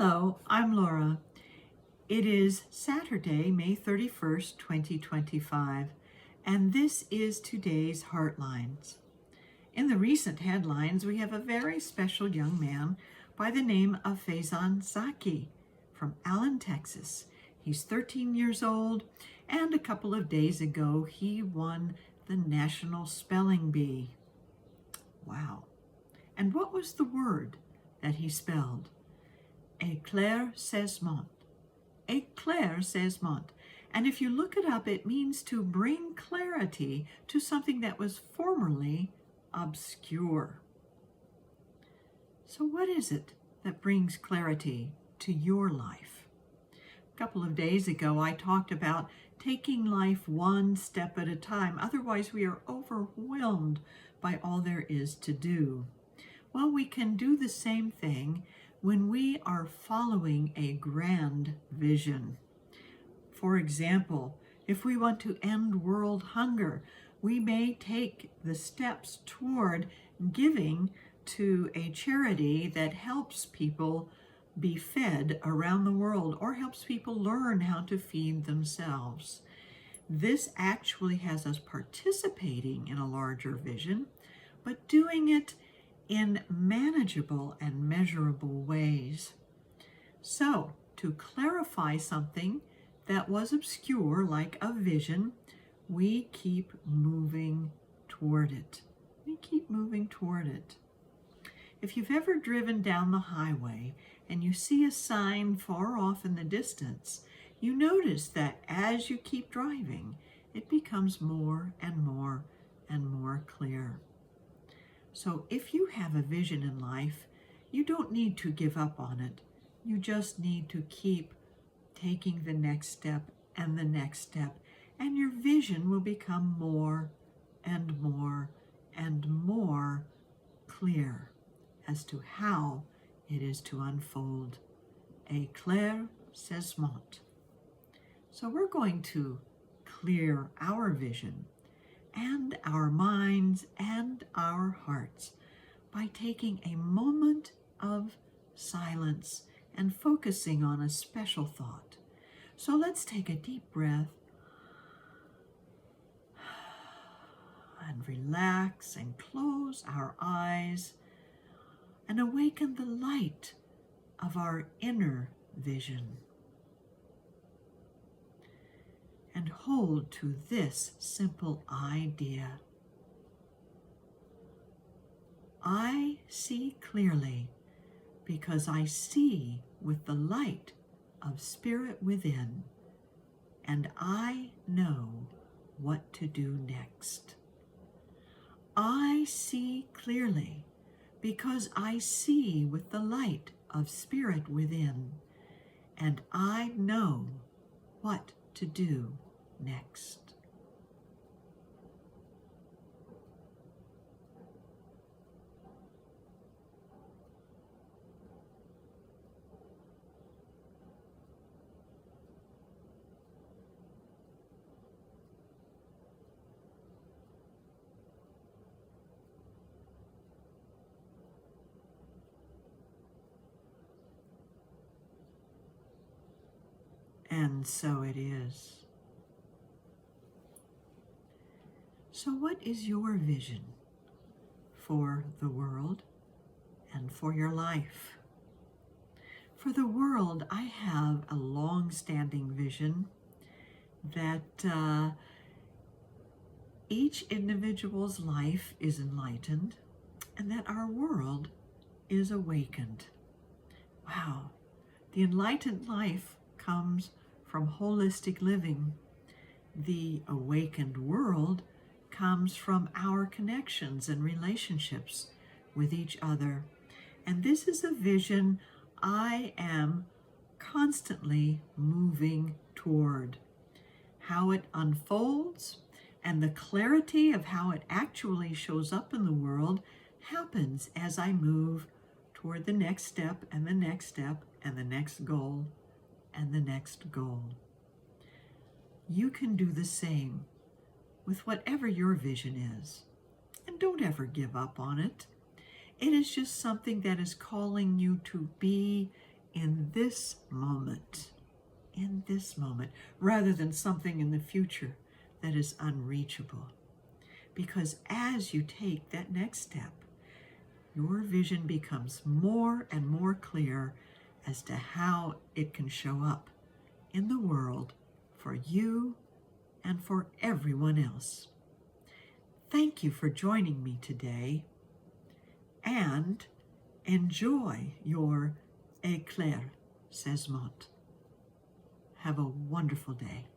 Hello, I'm Laura. It is Saturday, May 31st, 2025, and this is today's Heartlines. In the recent headlines, we have a very special young man by the name of Faizan Zaki from Allen, Texas. He's 13 years old, and a couple of days ago, he won the National Spelling Bee. Wow. And what was the word that he spelled? Éclaircissement. Éclaircissement. And if you look it up, it means to bring clarity to something that was formerly obscure. So what is it that brings clarity to your life? A couple of days ago, I talked about taking life one step at a time. Otherwise, we are overwhelmed by all there is to do. Well, we can do the same thing when we are following a grand vision. For example, if we want to end world hunger, we may take the steps toward giving to a charity that helps people be fed around the world or helps people learn how to feed themselves. This actually has us participating in a larger vision, but doing it in manageable and measurable ways. So, to clarify something that was obscure, like a vision, we keep moving toward it. We keep moving toward it. If you've ever driven down the highway and you see a sign far off in the distance, you notice that as you keep driving, it becomes more and more and more clear. So if you have a vision in life, you don't need to give up on it. You just need to keep taking the next step and the next step, and your vision will become more and more and more clear as to how it is to unfold. Éclaircissement. So we're going to clear our vision and our minds and our hearts by taking a moment of silence and focusing on a special thought. So let's take a deep breath and relax and close our eyes and awaken the light of our inner vision. And hold to this simple idea. I see clearly because I see with the light of spirit within, and I know what to do next. I see clearly because I see with the light of spirit within, and I know what to do next. And so it is. So what is your vision for the world and for your life? For the world, I have a long-standing vision that each individual's life is enlightened and that our world is awakened. Wow, the enlightened life comes from holistic living. The awakened world comes from our connections and relationships with each other. And this is a vision I am constantly moving toward. How it unfolds and the clarity of how it actually shows up in the world happens as I move toward the next step and the next step and the next goal and the next goal. You can do the same with whatever your vision is. And don't ever give up on it. It is just something that is calling you to be in this moment, rather than something in the future that is unreachable. Because as you take that next step, your vision becomes more and more clear as to how it can show up in the world for you and for everyone else. Thank you for joining me today, and enjoy your éclaircissement. Have a wonderful day.